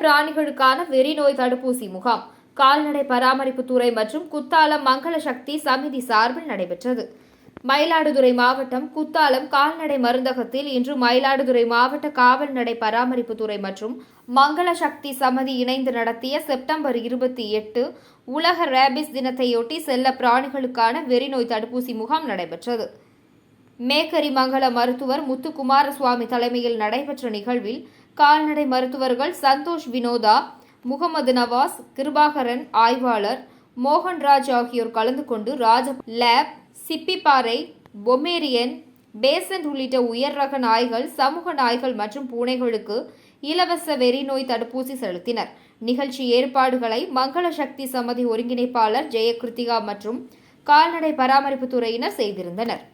பிராணிகளுக்கான வெறிநோய் தடுப்பூசி முகாம் கால்நடை பராமரிப்புத்துறை மற்றும் குத்தாலம் மங்கள சக்தி சமிதி சார்பில் நடைபெற்றது. மயிலாடுதுறை மாவட்டம் குத்தாலம் கால்நடை மருந்தகத்தில் இன்று மயிலாடுதுறை மாவட்ட கால்நடை பராமரிப்புத்துறை மற்றும் மங்கள சக்தி சமிதி இணைந்து நடத்திய செப்டம்பர் 28 உலக ரேபிஸ் தினத்தையொட்டி செல்ல பிராணிகளுக்கான வெறிநோய் தடுப்பூசி முகாம் நடைபெற்றது. மேக்கரி மங்கள மருத்துவர் முத்துக்குமாரசுவாமி தலைமையில் நடைபெற்ற நிகழ்வில் கால்நடை மருத்துவர்கள் சந்தோஷ் வினோதா, முகமது நவாஸ், கிருபாகரன், ஆய்வாளர் மோகன்ராஜ் ஆகியோர் கலந்து கொண்டு ராஜ லேப், சிப்பிப்பாறை, பொமேரியன், பேசன்ட் உள்ளிட்ட உயர் ரக நாய்கள், சமூக நாய்கள் மற்றும் பூனைகளுக்கு இலவச வெறிநோய் தடுப்பூசி செலுத்தினர். நிகழ்ச்சி ஏற்பாடுகளை மங்கள சக்தி சமிதி ஒருங்கிணைப்பாளர் ஜெயகிருத்திகா மற்றும் கால்நடை பராமரிப்புத்துறையினர் செய்திருந்தனர்.